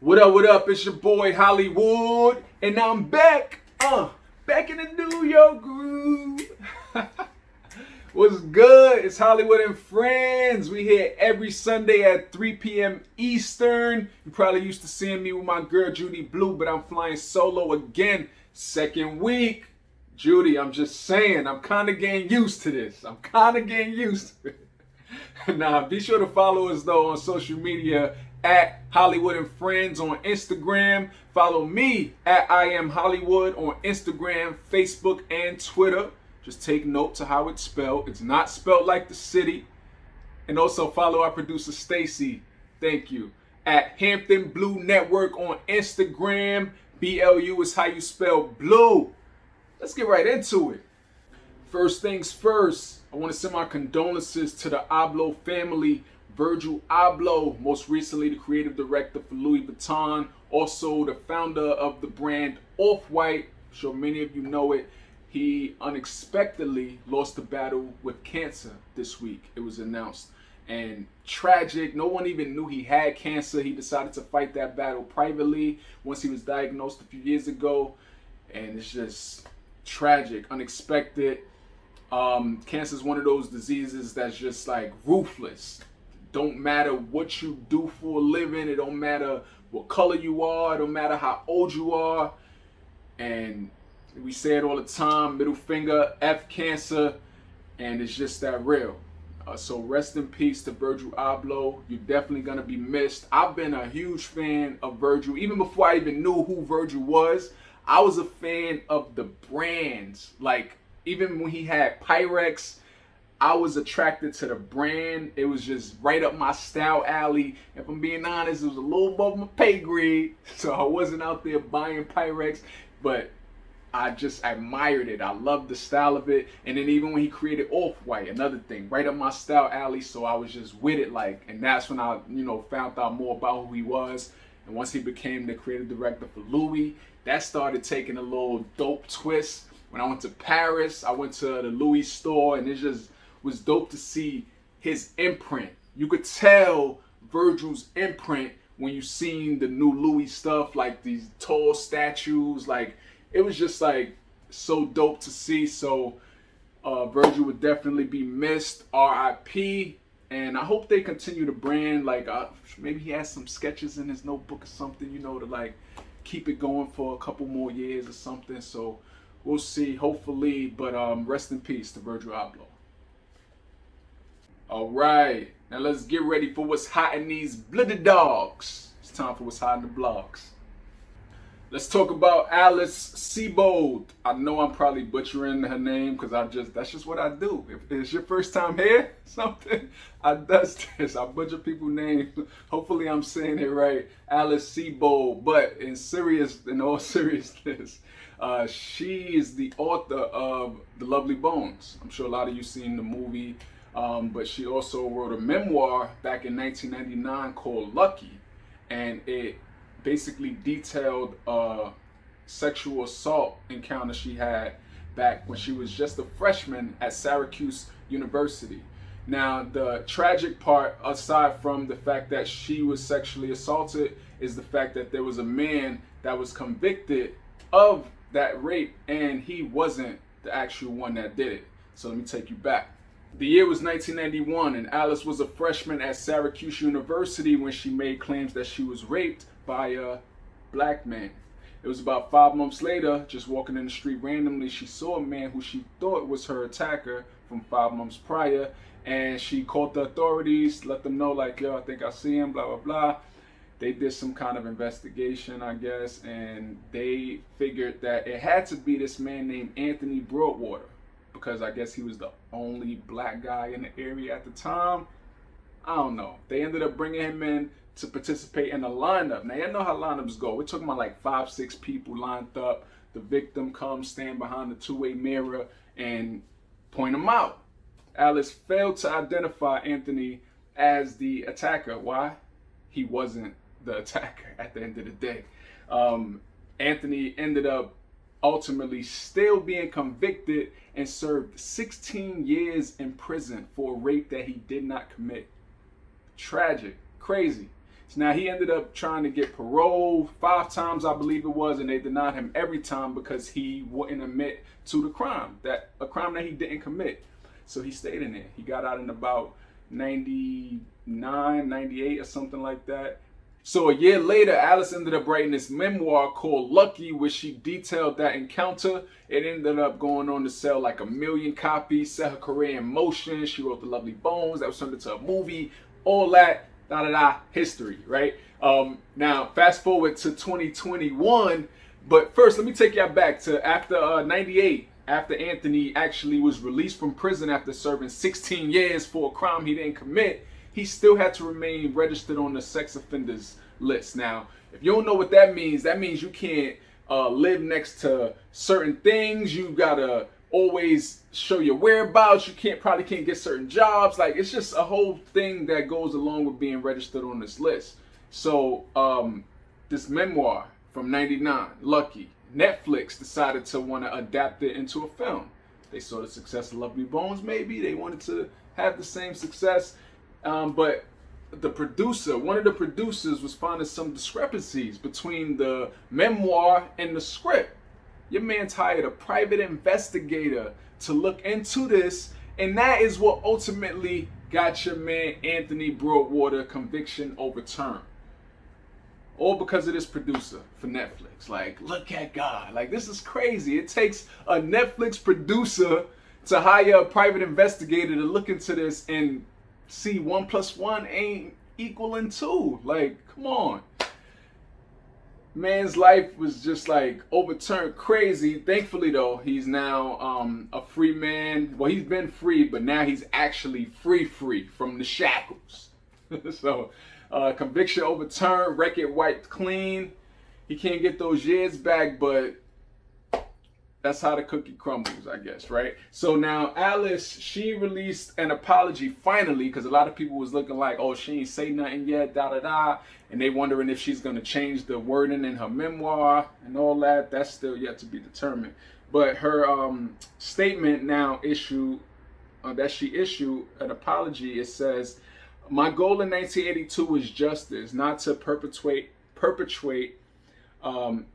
What up, what up? It's your boy Hollywood, and I'm back. Back in the New York groove. What's good? It's Holliewood And Friends. We here every Sunday at 3 p.m. Eastern. You probably used to seeing me with my girl Judy Blue, but I'm flying solo again. Second week. Judy, I'm just saying, I'm kind of getting used to this. Nah, be sure to follow us though on social media at Holliewood And Friends on Instagram. Follow me at I Am Hollywood on Instagram, Facebook, and Twitter. Just take note to how it's spelled. It's not spelled like the city. And also follow our producer Stacy. Thank you. At Hampton Blue Network on Instagram. BLU is how you spell blue. Let's get right into it. First things first, I want to send my condolences to the Abloh family. Virgil Abloh, most recently the creative director for Louis Vuitton, also the founder of the brand Off-White. I'm sure many of you know it. He unexpectedly lost the battle with cancer this week. It was announced. And tragic. No one even knew he had cancer. He decided to fight that battle privately once he was diagnosed a few years ago. And it's just tragic, unexpected. Cancer is one of those diseases that's just like ruthless. Don't matter what you do for a living. It don't matter what color you are. It don't matter how old you are. And we say it all the time, middle finger, F cancer, and it's just that real. So rest in peace to Virgil Abloh. You're definitely going to be missed. I've been a huge fan of Virgil. Even before I even knew who Virgil was, I was a fan of the brands. Like, even when he had Pyrex, I was attracted to the brand. It was just right up my style alley. If I'm being honest, it was a little above my pay grade. So I wasn't out there buying Pyrex, but I just admired it. I loved the style of it. And then even when he created Off-White, another thing, right up my style alley. So I was just with it, like, and that's when I, found out more about who he was. And once he became the creative director for Louis, that started taking a little dope twist. When I went to Paris, I went to the Louis store, and it just was dope to see his imprint. You could tell Virgil's imprint when you seen the new Louis stuff, like these tall statues. Like, it was just like so dope to see. So Virgil would definitely be missed. R.I.P. And I hope they continue the brand. Like, maybe he has some sketches in his notebook or something, to like keep it going for a couple more years or something. So we'll see, hopefully. But rest in peace to Virgil Abloh. All right, now let's get ready for what's hot in these bloody dogs. It's time for what's hot in the blogs. Let's talk about Alice Sebold. I know I'm probably butchering her name because that's just what I do. If it's your first time here, I butcher people's names. Hopefully I'm saying it right. Alice Sebold. But in all seriousness, she is the author of The Lovely Bones. I'm sure a lot of you seen the movie. But she also wrote a memoir back in 1999 called Lucky, and it basically detailed a sexual assault encounter she had back when she was just a freshman at Syracuse University. Now, the tragic part, aside from the fact that she was sexually assaulted, is the fact that there was a man that was convicted of that rape, and he wasn't the actual one that did it. So let me take you back. The year was 1991, and Alice was a freshman at Syracuse University when she made claims that she was raped by a black man. It was about 5 months later, just walking in the street randomly, she saw a man who she thought was her attacker from 5 months prior, and she called the authorities, let them know, like, yo, I think I see him, blah, blah, blah. They did some kind of investigation, I guess, and they figured that it had to be this man named Anthony Broadwater, because I guess he was the only black guy in the area at the time. I don't know. They ended up bringing him in to participate in a lineup. Now, you know how lineups go. We're talking about like 5-6 people lined up. The victim comes, stand behind the two-way mirror, and point him out. Alice failed to identify Anthony as the attacker. Why? He wasn't the attacker at the end of the day. Anthony ended up ultimately still being convicted and served 16 years in prison for a rape that he did not commit. Tragic, crazy. So now he ended up trying to get parole 5 times, I believe it was, and they denied him every time because he wouldn't admit to the crime, a crime that he didn't commit. So he stayed in there. He got out in about 99, 98 or something like that. So a year later, Alice ended up writing this memoir called Lucky, where she detailed that encounter. It ended up going on to sell like 1 million copies, set her career in motion. She wrote The Lovely Bones, that was turned into a movie, all that, history, right? Now, fast forward to 2021, but first, let me take y'all back to after 98, after Anthony actually was released from prison after serving 16 years for a crime he didn't commit. He still had to remain registered on the sex offenders list. Now, if you don't know what that means you can't live next to certain things. You gotta always show your whereabouts. You probably can't get certain jobs. Like, it's just a whole thing that goes along with being registered on this list. So this memoir from '99, Lucky, Netflix decided to want to adapt it into a film. They saw the success of Lovely Bones, maybe. They wanted to have the same success. But the producer, one of the producers, was finding some discrepancies between the memoir and the script. Your man's hired a private investigator to look into this, and that is what ultimately got your man Anthony Broadwater conviction overturned. All because of this producer for Netflix. Like, look at God. Like, this is crazy. It takes a Netflix producer to hire a private investigator to look into this and see 1 + 1 ain't equaling 2. Like, come on. Man's life was just like overturned crazy. Thankfully though, he's now a free man. Well, he's been free, but now he's actually free from the shackles. So conviction overturned, record wiped clean. He can't get those years back, but that's how the cookie crumbles, I guess, right? So now Alice, she released an apology finally, because a lot of people was looking like, oh, she ain't say nothing yet, and they wondering if she's gonna change the wording in her memoir and all that. That's still yet to be determined. But her statement now that she issued an apology. It says, "My goal in 1982 was justice, not to perpetuate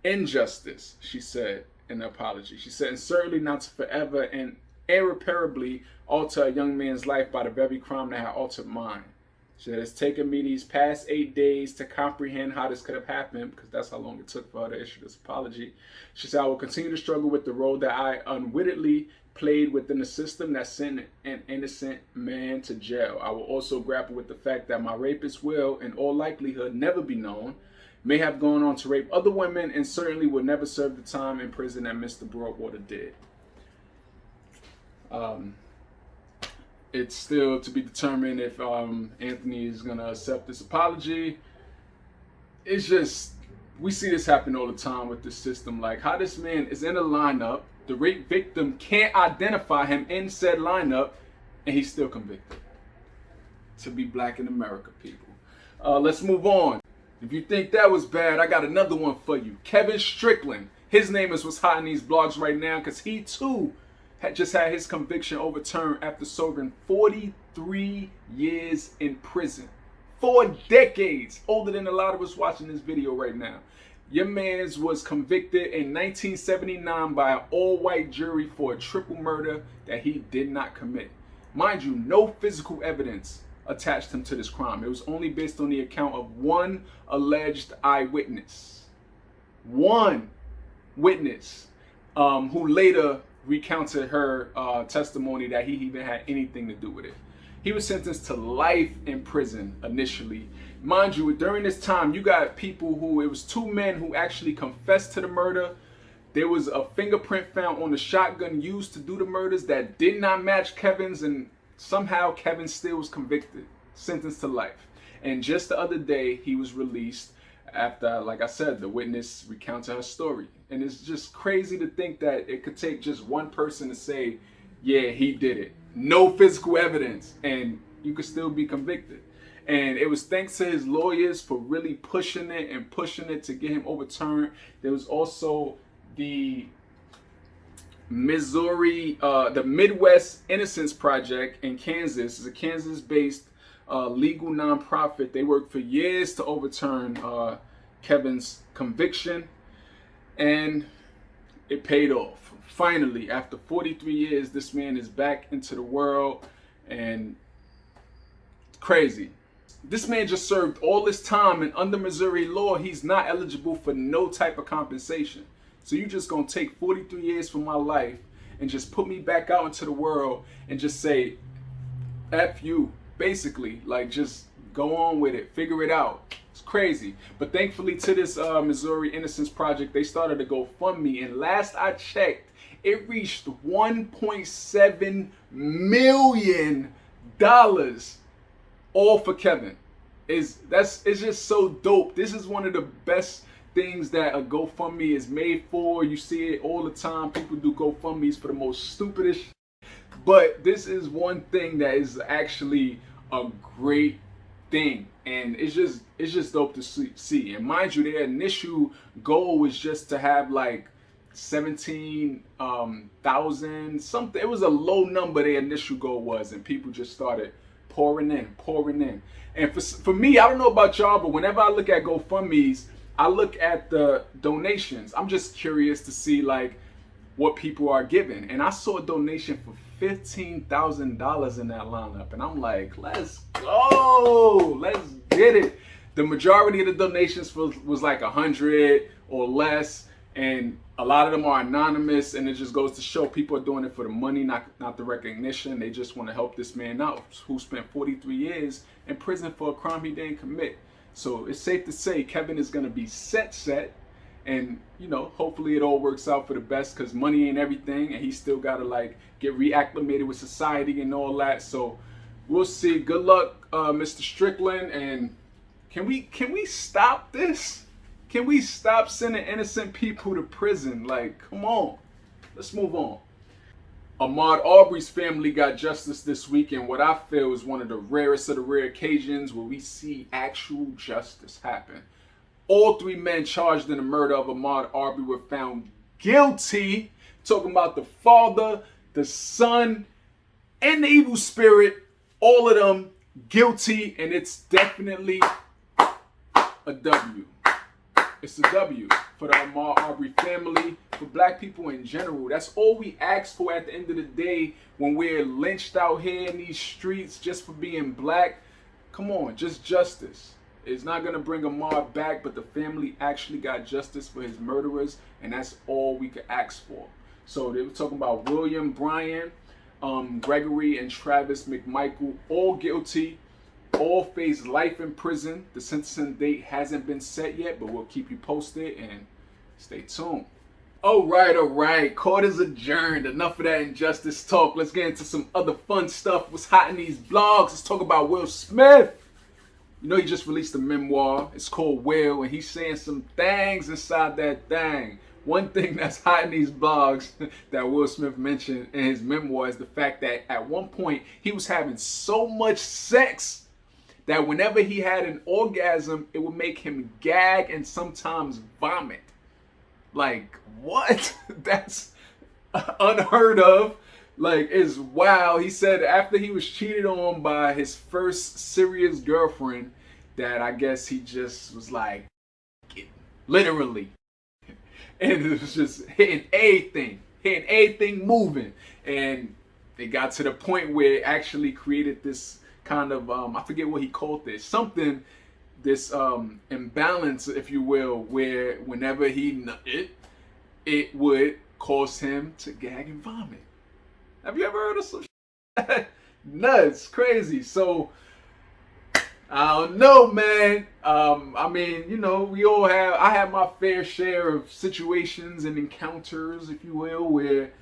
injustice," she said in the apology. She said, "and certainly not to forever and irreparably alter a young man's life by the very crime that had altered mine. She said, it's taken me these past 8 days to comprehend how this could have happened," because that's how long it took for her to issue this apology. She said, "I will continue to struggle with the role that I unwittingly played within the system that sent an innocent man to jail. I will also grapple with the fact that my rapist will, in all likelihood, never be known, may have gone on to rape other women, and certainly would never serve the time in prison that Mr. Broadwater did." It's still to be determined if Anthony is going to accept this apology. It's just, we see this happen all the time with the system. Like, how this man is in a lineup, the rape victim can't identify him in said lineup, and he's still convicted. To be black in America, people. Let's move on. If you think that was bad, I got another one for you. Kevin Strickland. His name is what's hot in these blogs right now, because he too had just had his conviction overturned after serving 43 years in prison. 4 decades, older than a lot of us watching this video right now. Your man's was convicted in 1979 by an all-white jury for a triple murder that he did not commit. Mind you, no physical evidence attached him to this crime. It was only based on the account of one alleged eyewitness. One witness who later recounted her testimony that he even had anything to do with it. He was sentenced to life in prison initially. Mind you, during this time, you got people who, it was 2 men who actually confessed to the murder. There was a fingerprint found on the shotgun used to do the murders that did not match Kevin's, and somehow Kevin still was convicted, sentenced to life. And just the other day, he was released after, like I said, the witness recounted her story. And it's just crazy to think that it could take just one person to say, yeah, he did it. No physical evidence, and you could still be convicted. And it was thanks to his lawyers for really pushing it to get him overturned. There was also the the Midwest Innocence Project in Kansas. It's a Kansas-based legal nonprofit. They worked for years to overturn Kevin's conviction, and it paid off. Finally, after 43 years, this man is back into the world, and crazy. This man just served all this time, and under Missouri law, he's not eligible for no type of compensation. So you just gonna take 43 years from my life and just put me back out into the world and just say, F you, basically. Like, just go on with it, figure it out. It's crazy. But thankfully to this Missouri Innocence Project, they started a GoFundMe, and last I checked, it reached $1.7 million, all for Kevin. It's just so dope. This is one of the best things that a GoFundMe is made for. You see it all the time. People do GoFundMes for the most stupidest shit. But this is one thing that is actually a great thing, and it's just dope to see. And mind you, their initial goal was just to have like 17,000 something. It was a low number. Their initial goal was, and people just started pouring in. And for me, I don't know about y'all, but whenever I look at GoFundMes, I look at the donations. I'm just curious to see like what people are giving, and I saw a donation for $15,000 in that lineup, and I'm like, let's go, let's get it. The majority of the donations was like 100 or less, and a lot of them are anonymous, and it just goes to show people are doing it for the money, not the recognition. They just want to help this man out who spent 43 years in prison for a crime he didn't commit. So it's safe to say Kevin is going to be set, and you know, hopefully it all works out for the best, because money ain't everything, and he still got to like get reacclimated with society and all that. So we'll see. Good luck, Mr. Strickland, and can we stop this? Can we stop sending innocent people to prison? Like, come on. Let's move on. Ahmaud Arbery's family got justice this week, and what I feel is one of the rarest of the rare occasions where we see actual justice happen. All three men charged in the murder of Ahmaud Arbery were found guilty. Talking about the father, the son, and the evil spirit. All of them guilty, and it's definitely a W. It's a W for the Ahmaud Arbery family, for black people in general. That's all we ask for at the end of the day when we're lynched out here in these streets just for being black. Come on, just justice. It's not going to bring Ahmaud back, but the family actually got justice for his murderers, and that's all we could ask for. So they were talking about William Bryan, Gregory, and Travis McMichael, all guilty. All face life in prison. The sentencing date hasn't been set yet, but we'll keep you posted, and stay tuned. All right. Court is adjourned. Enough of that injustice talk. Let's get into some other fun stuff. What's hot in these blogs? Let's talk about Will Smith. You know, he just released a memoir. It's called Will, and he's saying some things inside that thing. One thing that's hot in these blogs that Will Smith mentioned in his memoir is the fact that at one point he was having so much sex that whenever he had an orgasm, it would make him gag and sometimes vomit. Like, what? That's unheard of. Like, it's wow. He said after he was cheated on by his first serious girlfriend, that I guess he just was like, literally. And it was just hitting everything moving. And it got to the point where it actually created this kind of, I forget what he called this, this imbalance, if you will, where whenever he nutted, it would cause him to gag and vomit. Have you ever heard of some shit? Nuts, crazy. So, I don't know, man. I mean, you know, I have my fair share of situations and encounters, if you will, where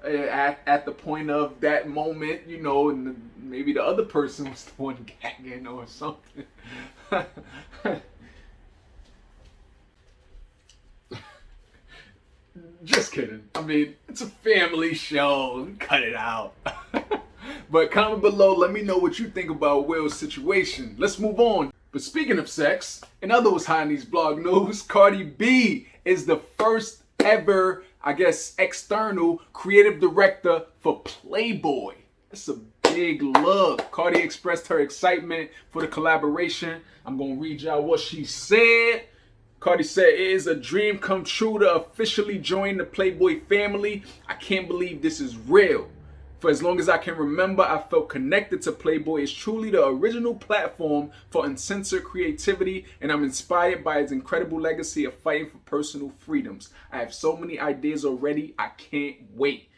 at the point of that moment, you know, and maybe the other person was the one gagging or something. Just kidding. I mean, it's a family show. Cut it out. But comment below. Let me know what you think about Will's situation. Let's move on. But speaking of sex, in other what's hot in these blog news, Cardi B is the first ever, I guess, external creative director for Playboy. It's a big look. Cardi expressed her excitement for the collaboration. I'm going to read y'all what she said. Cardi said, "It is a dream come true to officially join the Playboy family. I can't believe this is real. For as long as I can remember, I felt connected to Playboy. It's truly the original platform for uncensored creativity, and I'm inspired by its incredible legacy of fighting for personal freedoms. I have so many ideas already. I can't wait."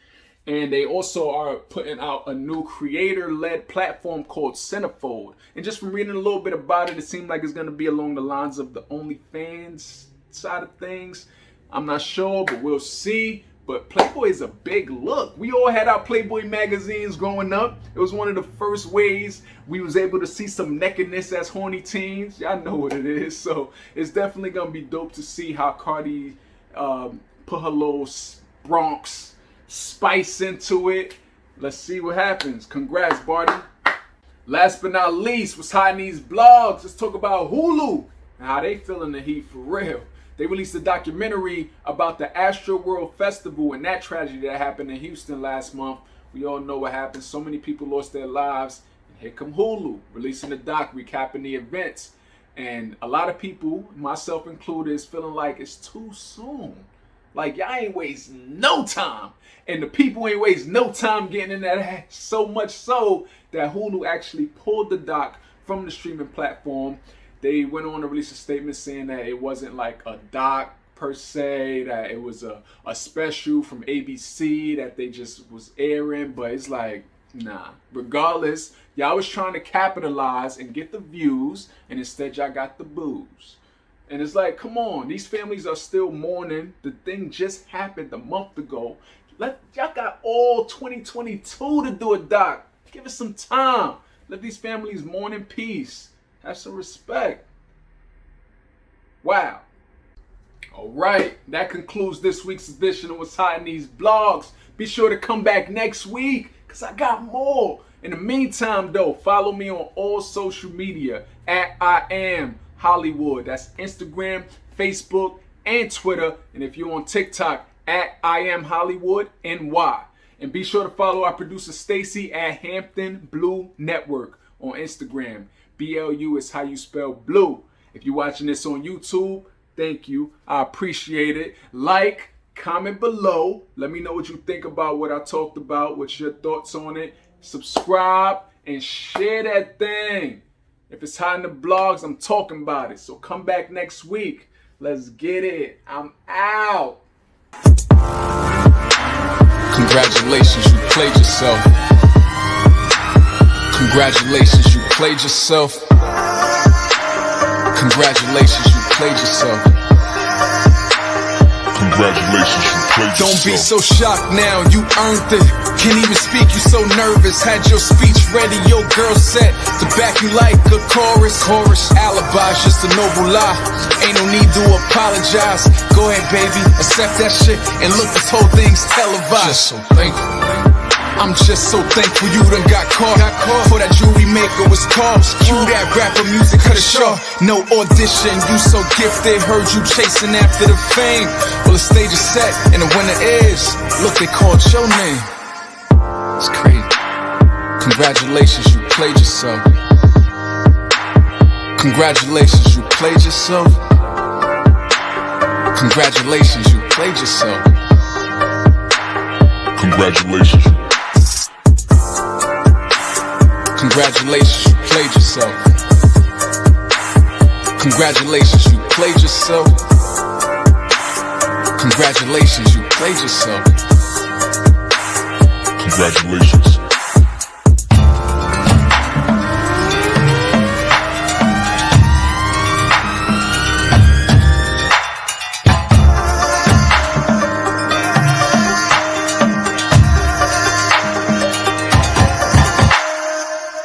And they also are putting out a new creator-led platform called Centerfold. And just from reading a little bit about it, it seemed like it's going to be along the lines of the OnlyFans side of things. I'm not sure, but we'll see. But Playboy is a big look. We all had our Playboy magazines growing up. It was one of the first ways we was able to see some nakedness as horny teens. Y'all know what it is. So it's definitely going to be dope to see how Cardi put her little Bronx spice into it. Let's see what happens. Congrats, Barty. Last but not least, what's hot in these blogs? Let's talk about Hulu and how they feeling the heat for real. They released a documentary about the Astro World Festival and that tragedy that happened in Houston last month. We all know what happened. So many people lost their lives. And here come Hulu, releasing a doc recapping the events. And a lot of people, myself included, is feeling like it's too soon. Like, y'all ain't wasting no time. And the people ain't wasting no time getting in that ass. So much so that Hulu actually pulled the doc from the streaming platform. They went on to release a statement saying that it wasn't like a doc per se, that it was a special from ABC that they just was airing. But it's like, nah. Regardless, y'all was trying to capitalize and get the views, and instead y'all got the booze. And it's like, come on, these families are still mourning. The thing just happened a month ago. Y'all got all 2022 to do a doc. Give it some time. Let these families mourn in peace. Have some respect. Wow. All right, that concludes this week's edition of What's Hot in These Blogs. Be sure to come back next week, because I got more. In the meantime, though, follow me on all social media at I Am Hollywood. That's Instagram, Facebook, and Twitter. And if you're on TikTok, at I Am Hollywood NY. And be sure to follow our producer Stacy at Hampton Blue Network on Instagram. BLU is how you spell blue. If you're watching this on YouTube, thank you. I appreciate it. Like, comment below. Let me know what you think about what I talked about. What's your thoughts on it? Subscribe and share that thing. If it's hot in the blogs, I'm talking about it. So come back next week. Let's get it. I'm out. Congratulations, you played yourself. Congratulations, you played yourself. Congratulations, you played yourself. Congratulations, you played yourself. Don't be so shocked now, you earned it. Can't even speak, you so nervous. Had your speech ready, your girl set to back you like a chorus. Alibi's just a noble lie. Ain't no need to apologize. Go ahead, baby, accept that shit. And look, this whole thing's televised. Just so thankful. I'm just so thankful you done got caught. For that jewelry maker was called. Cue that rapper music, cut it short. No audition, you so gifted. Heard you chasing after the fame. Well, the stage is set and the winner is. Look, they called your name. It's crazy. Congratulations, you played yourself. Congratulations, you played yourself. Congratulations, you played yourself. Congratulations. Congratulations, you played yourself. Congratulations, you played yourself. Congratulations, you played yourself. Congratulations.